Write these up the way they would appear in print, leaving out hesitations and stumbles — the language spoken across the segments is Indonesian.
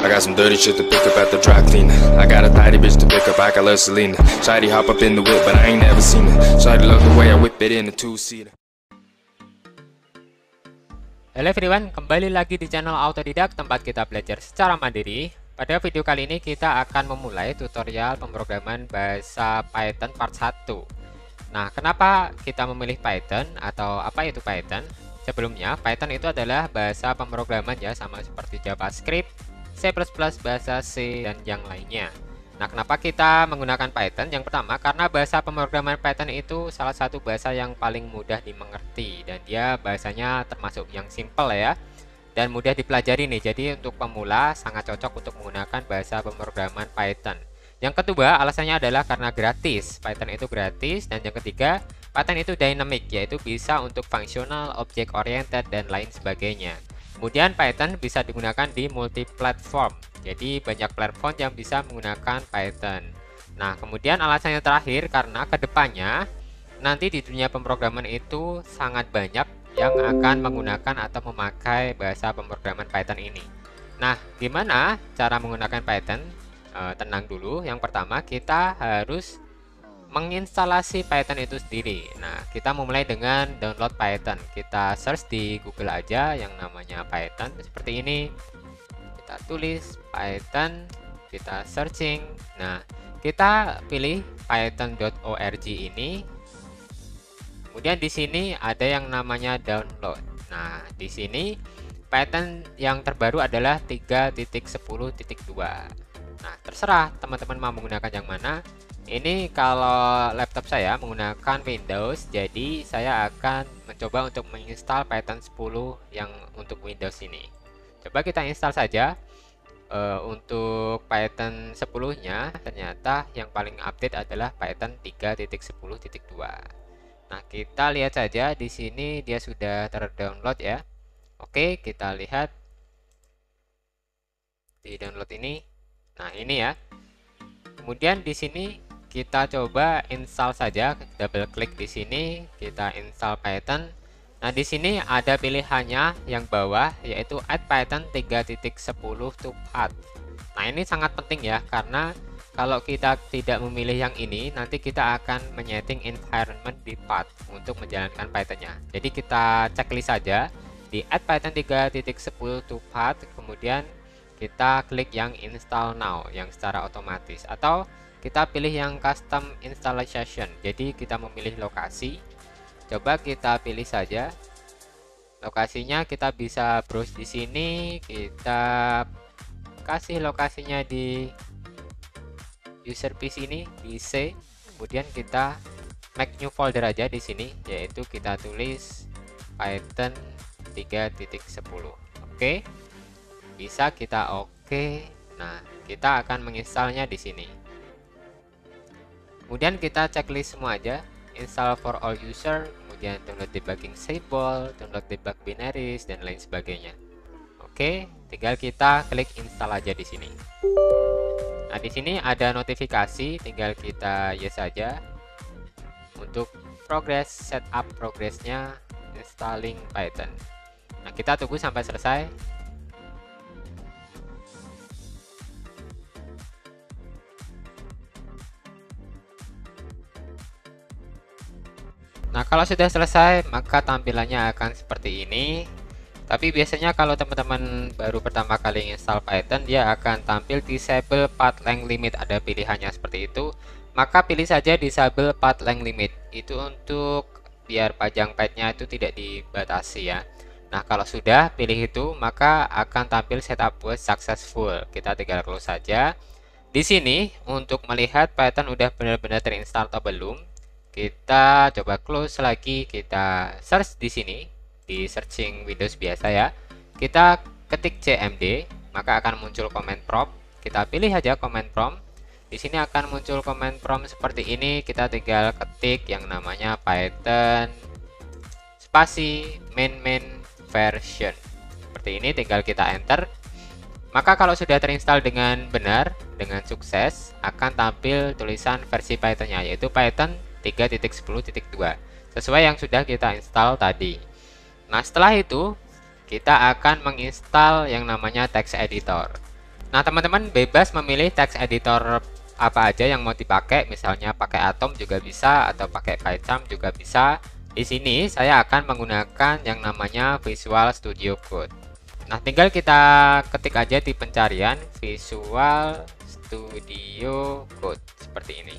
I got some dirty shit to pick up at the dry cleaner. I got a tidy bitch to pick up, I got love Selena. Shawty hop up in the whip, but I ain't never seen it. Shawty love the way I whip it in a two-seater. Hello everyone, kembali lagi di channel Autodidak, tempat kita belajar secara mandiri. Pada video kali ini kita akan memulai tutorial pemrograman bahasa Python part 1. Nah, kenapa kita memilih Python atau apa itu Python? Sebelumnya, Python itu adalah bahasa pemrograman ya, sama seperti JavaScript, C++, bahasa C, dan yang lainnya. Nah, kenapa kita menggunakan Python? Yang pertama, karena bahasa pemrograman Python itu salah satu bahasa yang paling mudah dimengerti. Dan dia bahasanya termasuk yang simple ya, dan mudah dipelajari nih. Jadi untuk pemula sangat cocok untuk menggunakan bahasa pemrograman Python. Yang kedua, alasannya adalah karena gratis. Python itu gratis. Dan yang ketiga, Python itu dynamic, yaitu bisa untuk fungsional, object oriented, dan lain sebagainya. Kemudian Python bisa digunakan di multi-platform. Jadi banyak platform yang bisa menggunakan Python. Nah, kemudian alasan yang terakhir karena kedepannya nanti di dunia pemrograman itu sangat banyak yang akan menggunakan atau memakai bahasa pemrograman Python ini. Nah, gimana cara menggunakan Python? Tenang dulu. Yang pertama, kita harus menginstalasi Python itu sendiri. Nah, kita memulai dengan download Python. Kita search di Google aja yang namanya Python seperti ini. Kita tulis Python, kita searching. Nah, kita pilih python.org ini. Kemudian di sini ada yang namanya download. Nah, di sini Python yang terbaru adalah 3.10.2. Nah, terserah teman-teman mau menggunakan yang mana. Ini kalau laptop saya menggunakan Windows, jadi saya akan mencoba untuk menginstal Python 10 yang untuk Windows ini. Coba kita install saja. Untuk Python 10-nya ternyata yang paling update adalah Python 3.10.2. Nah, kita lihat saja di sini dia sudah terdownload ya. Oke, kita lihat di download ini. Nah, ini ya. Kemudian di sini kita coba install saja, double klik di sini, kita install Python. Nah, di sini ada pilihannya yang bawah yaitu add Python 3.10 to path. Nah, ini sangat penting ya, karena kalau kita tidak memilih yang ini, nanti kita akan menyeting environment di path untuk menjalankan Pythonnya. Jadi kita checklist saja di add Python 3.10 to path, kemudian kita klik yang install now yang secara otomatis, atau kita pilih yang custom installation. Jadi kita memilih lokasi. Coba kita pilih saja lokasinya. Kita bisa browse di sini. Kita kasih lokasinya di user PC ini di C. Kemudian kita make new folder aja di sini, yaitu kita tulis Python 3.10. Oke. Bisa kita oke. Nah, kita akan menginstalnya di sini. Kemudian kita checklist semua aja, install for all user, kemudian download debugging symbol, download debug binaries, dan lain sebagainya. Oke, tinggal kita klik install aja di sini. Nah, di sini ada notifikasi, tinggal kita yes saja untuk progress, setup progressnya installing Python. Nah, kita tunggu sampai selesai. Nah, kalau sudah selesai, maka tampilannya akan seperti ini. Tapi biasanya kalau teman-teman baru pertama kali install Python, dia akan tampil disable path length limit. Ada pilihannya seperti itu. Maka pilih saja disable path length limit. Itu untuk biar panjang path-nya itu tidak dibatasi ya. Nah, kalau sudah pilih itu, maka akan tampil setup was successful. Kita tinggal close saja. Di sini untuk melihat Python udah benar-benar terinstall atau belum, kita coba close lagi, kita search di sini di searching Windows biasa ya. Kita ketik cmd, maka akan muncul command prompt. Kita pilih aja command prompt. Di sini akan muncul command prompt seperti ini. Kita tinggal ketik yang namanya Python spasi main version. Seperti ini, tinggal kita enter. Maka kalau sudah terinstall dengan benar, dengan sukses, akan tampil tulisan versi Pythonnya, yaitu Python 3.10.2 sesuai yang sudah kita install tadi. Nah, setelah itu kita akan menginstal yang namanya text editor. Nah, teman-teman bebas memilih text editor apa aja yang mau dipakai, misalnya pakai Atom juga bisa atau pakai PyCharm juga bisa. Di sini saya akan menggunakan yang namanya Visual Studio Code. Nah, tinggal kita ketik aja di pencarian Visual Studio Code seperti ini.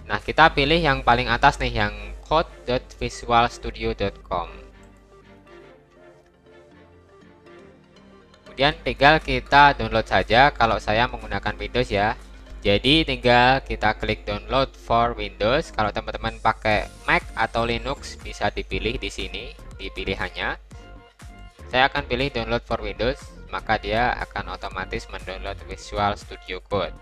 Nah, kita pilih yang paling atas nih, yang code.visualstudio.com. Kemudian tinggal kita download saja. Kalau saya menggunakan Windows ya, jadi tinggal kita klik download for Windows. Kalau teman-teman pakai Mac atau Linux bisa dipilih di sini di pilihannya. Saya akan pilih download for Windows, maka dia akan otomatis mendownload Visual Studio Code.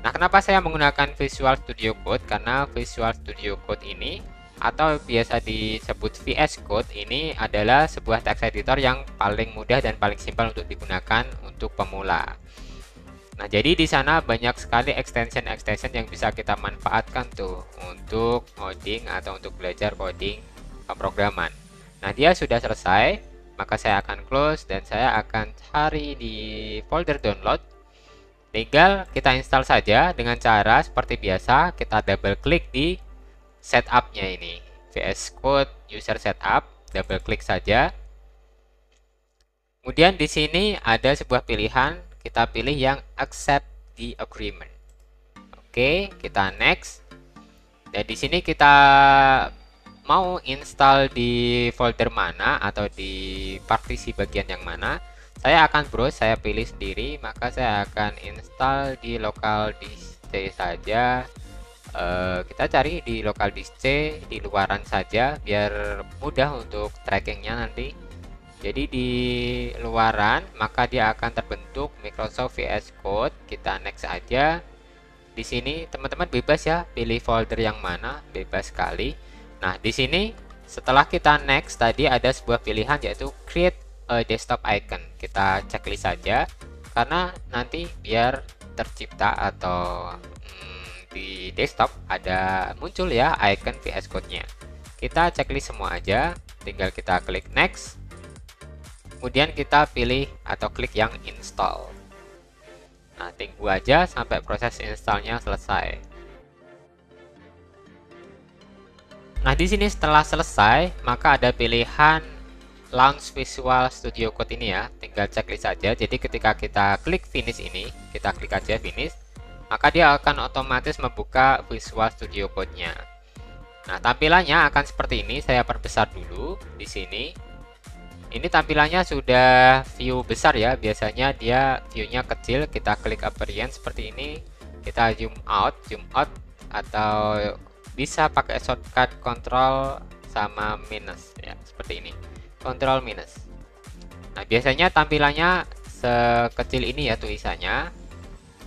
Nah, kenapa saya menggunakan Visual Studio Code? Karena Visual Studio Code ini, atau biasa disebut VS Code, ini adalah sebuah text editor yang paling mudah dan paling simpel untuk digunakan untuk pemula. Nah, jadi di sana banyak sekali extension yang bisa kita manfaatkan tuh untuk coding atau untuk belajar coding pemrograman. Nah, dia sudah selesai, maka saya akan close dan saya akan cari di folder download. Tinggal kita install saja dengan cara seperti biasa, kita double klik di setupnya ini, VS Code user setup, double klik saja. Kemudian di sini ada sebuah pilihan, kita pilih yang accept the agreement. Oke, kita next. Dan di sini kita mau install di folder mana atau di partisi bagian yang mana. Saya akan browse, saya pilih sendiri, maka saya akan install di local disk C saja. Kita cari di local disk C, di luaran saja biar mudah untuk trackingnya nanti. Jadi di luaran maka dia akan terbentuk Microsoft VS Code. Kita next aja. Di sini teman-teman bebas ya, pilih folder yang mana, bebas sekali. Nah, di sini setelah kita next tadi ada sebuah pilihan yaitu create a desktop icon. Kita checklist saja karena nanti biar tercipta atau di desktop ada muncul ya icon VS Code-nya. Kita checklist semua aja, tinggal kita klik next. Kemudian kita pilih atau klik yang install. Nah, tunggu aja sampai proses installnya selesai. Nah, di sini setelah selesai, maka ada pilihan Launch Visual Studio Code ini ya. Tinggal checklist saja. Jadi ketika kita klik finish ini, kita klik aja finish, maka dia akan otomatis membuka Visual Studio Code-nya. Nah, tampilannya akan seperti ini. Saya perbesar dulu di sini. Ini tampilannya sudah view besar ya. Biasanya dia view-nya kecil. Kita klik appearance seperti ini. Kita zoom out, atau bisa pakai shortcut Ctrl sama minus ya, seperti ini. Ctrl minus. Nah, biasanya tampilannya sekecil ini ya tulisannya.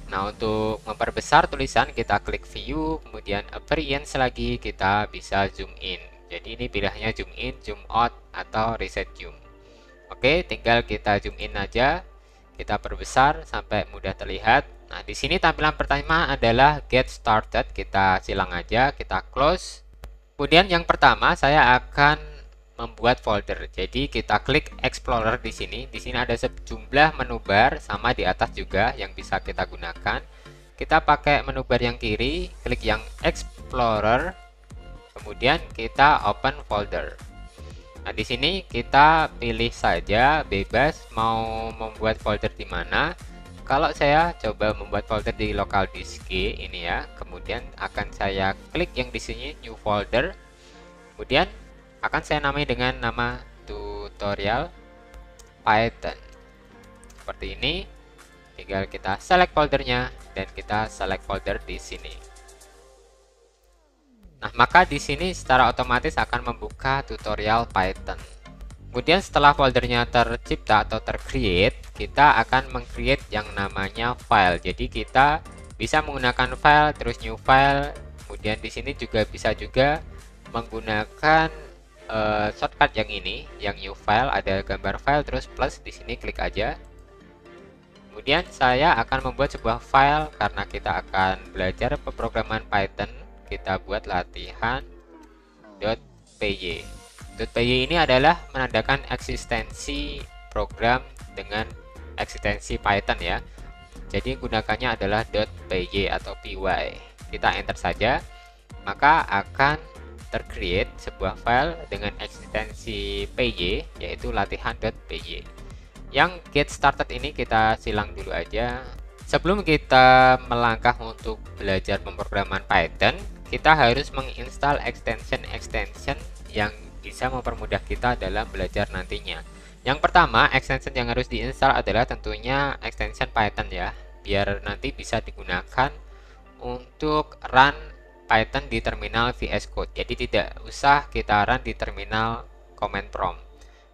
Nah, untuk memperbesar tulisan kita klik view, kemudian appearance lagi, kita bisa zoom in. Jadi ini pilihannya zoom in, zoom out, atau reset zoom. Oke, tinggal kita zoom in aja. Kita perbesar sampai mudah terlihat. Nah, di sini tampilan pertama adalah get started. Kita silang aja, kita close. Kemudian yang pertama saya akan membuat folder. Jadi kita klik Explorer di sini. Di sini ada sejumlah menu bar sama di atas juga yang bisa kita gunakan. Kita pakai menu bar yang kiri, klik yang Explorer. Kemudian kita open folder. Nah, di sini kita pilih saja bebas mau membuat folder di mana. Kalau saya coba membuat folder di local disk G ini ya. Kemudian akan saya klik yang di sini new folder. Kemudian akan saya namai dengan nama tutorial Python. Seperti ini. Tinggal kita select foldernya dan kita select folder di sini. Nah, maka di sini secara otomatis akan membuka tutorial Python. Kemudian setelah foldernya tercipta atau tercreate, kita akan mengcreate yang namanya file. Jadi kita bisa menggunakan file, terus new file. Kemudian di sini juga bisa juga menggunakan shortcut yang ini, yang new file, ada gambar file terus plus di sini klik aja. Kemudian saya akan membuat sebuah file karena kita akan belajar pemrograman Python. Kita buat latihan .py. .py ini adalah menandakan eksistensi program dengan ekstensi Python ya. Jadi gunakannya adalah .py atau py. Kita enter saja, maka akan tercreate sebuah file dengan ekstensi py, yaitu latihan.py. Yang get started ini kita silang dulu aja. Sebelum kita melangkah untuk belajar pemrograman Python, kita harus menginstal extension yang bisa mempermudah kita dalam belajar nantinya. Yang pertama, extension yang harus diinstal adalah tentunya extension Python ya, biar nanti bisa digunakan untuk run Python di terminal VS Code. Jadi tidak usah kita run di terminal command prompt.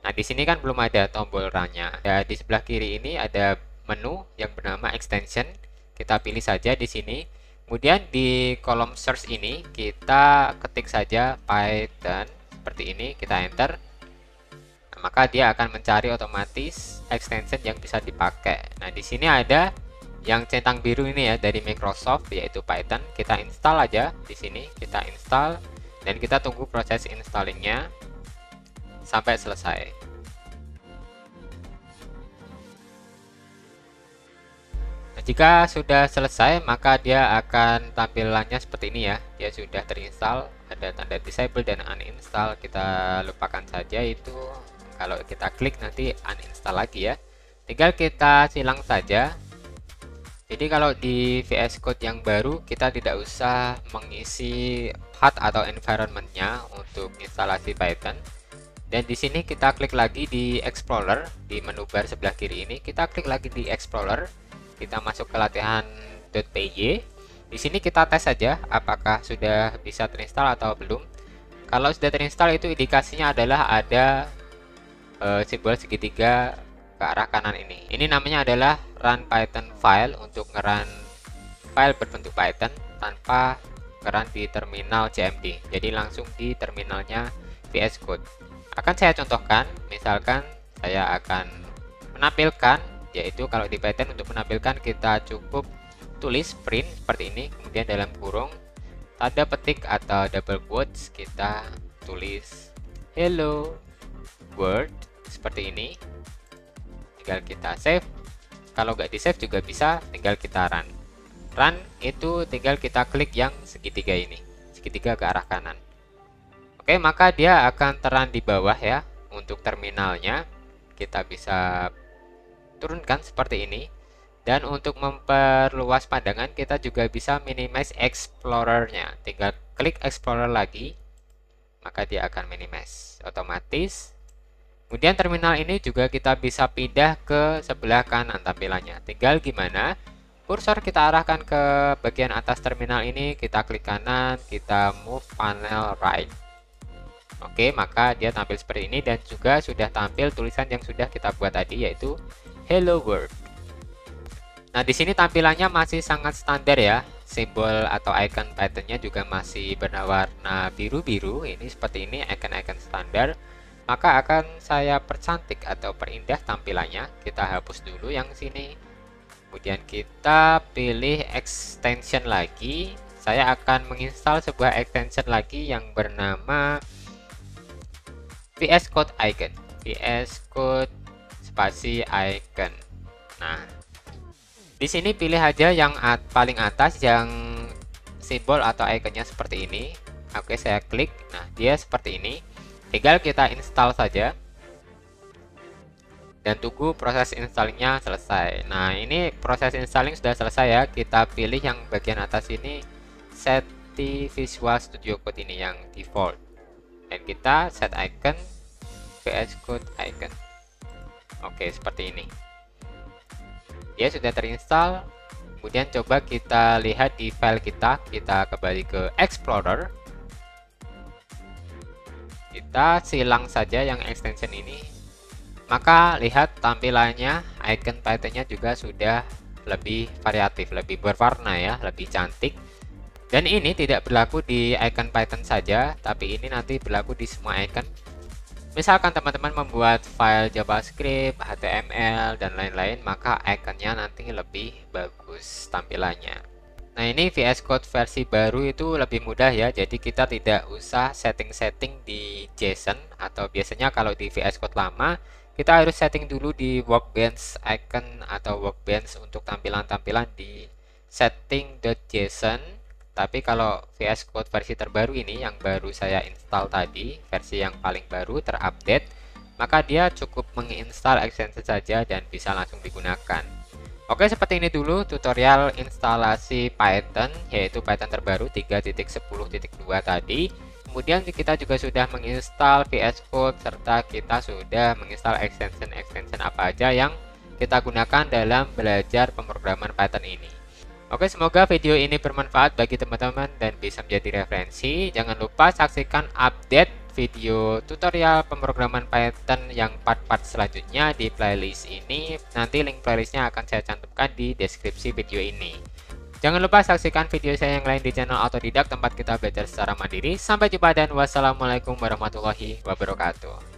Nah, di sini kan belum ada tombol run-nya. Ya, di sebelah kiri ini ada menu yang bernama extension. Kita pilih saja di sini. Kemudian di kolom search ini kita ketik saja Python seperti ini, kita enter. Nah, maka dia akan mencari otomatis extension yang bisa dipakai. Nah, di sini ada yang centang biru ini ya dari Microsoft, yaitu Python. Kita install aja di sini, kita install dan kita tunggu proses installingnya sampai selesai. Jika sudah selesai, maka dia akan tampilannya seperti ini ya. Dia sudah terinstall, ada tanda disable dan uninstall. Kita lupakan saja itu. Kalau kita klik nanti uninstall lagi ya. Tinggal kita silang saja. Jadi kalau di VS Code yang baru, kita tidak usah mengisi path atau environment-nya untuk instalasi Python. Dan di sini kita klik lagi di Explorer, di menu bar sebelah kiri ini. Kita klik lagi di Explorer. Kita masuk ke latihan.py. Di sini kita tes saja apakah sudah bisa terinstall atau belum. Kalau sudah terinstall, itu indikasinya adalah ada simbol segitiga ke arah kanan ini. Ini namanya adalah run Python file, untuk ngerun file berbentuk Python tanpa ngerun di terminal CMD. Jadi langsung di terminalnya VS Code. Akan saya contohkan, misalkan saya akan menampilkan, yaitu kalau di Python untuk menampilkan kita cukup tulis print seperti ini, kemudian dalam kurung tanda petik atau double quotes kita tulis hello world seperti ini. Tinggal kita save. Kalau nggak di save juga bisa, tinggal kita run. Run itu tinggal kita klik yang segitiga ini, segitiga ke arah kanan. Oke, maka dia akan terang di bawah ya. Untuk terminalnya kita bisa turunkan seperti ini. Dan untuk memperluas pandangan, kita juga bisa minimize Explorer-nya. Tinggal klik Explorer lagi, maka dia akan minimize otomatis. Kemudian terminal ini juga kita bisa pindah ke sebelah kanan tampilannya. Tinggal gimana? Kursor kita arahkan ke bagian atas terminal ini, kita klik kanan, kita move panel right. Oke, maka dia tampil seperti ini dan juga sudah tampil tulisan yang sudah kita buat tadi, yaitu Hello World. Nah, di sini tampilannya masih sangat standar ya. Simbol atau icon Python-nya juga masih berwarna biru-biru. Ini seperti ini icon-icon standar. Maka akan saya percantik atau perindah tampilannya. Kita hapus dulu yang sini. Kemudian kita pilih extension lagi. Saya akan menginstal sebuah extension lagi yang bernama VS Code Icon. VS Code spasi icon. Nah, di sini pilih aja yang paling atas yang simbol atau ikonnya seperti ini. Oke, saya klik. Nah, dia seperti ini. Tinggal kita install saja. Dan tunggu proses installingnya selesai. Nah, ini proses installing sudah selesai ya. Kita pilih yang bagian atas ini, set di Visual Studio Code ini yang default. Dan kita set icon VS Code icon. Oke, seperti ini. Dia sudah terinstall. Kemudian coba kita lihat di file kita. Kita kembali ke Explorer. Kita silang saja yang extension ini. Maka lihat tampilannya, icon Python-nya juga sudah lebih variatif, lebih berwarna ya, lebih cantik. Dan ini tidak berlaku di icon Python saja, tapi ini nanti berlaku di semua icon. Misalkan teman-teman membuat file JavaScript, HTML, dan lain-lain, maka ikonnya nanti lebih bagus tampilannya. Nah, ini VS Code versi baru itu lebih mudah ya, jadi kita tidak usah setting-setting di JSON, atau biasanya kalau di VS Code lama, kita harus setting dulu di workbench icon atau workbench untuk tampilan-tampilan di setting.json. Tapi kalau VS Code versi terbaru ini yang baru saya install tadi, versi yang paling baru terupdate, maka dia cukup menginstal extension saja dan bisa langsung digunakan. Oke, seperti ini dulu tutorial instalasi Python, yaitu Python terbaru 3.10.2 tadi. Kemudian kita juga sudah menginstal VS Code serta kita sudah menginstal extension apa aja yang kita gunakan dalam belajar pemrograman Python ini. Oke, semoga video ini bermanfaat bagi teman-teman dan bisa menjadi referensi. Jangan lupa saksikan update video tutorial pemrograman Python yang part-part selanjutnya di playlist ini. Nanti link playlistnya akan saya cantumkan di deskripsi video ini. Jangan lupa saksikan video saya yang lain di channel Autodidak, tempat kita belajar secara mandiri. Sampai jumpa dan wassalamualaikum warahmatullahi wabarakatuh.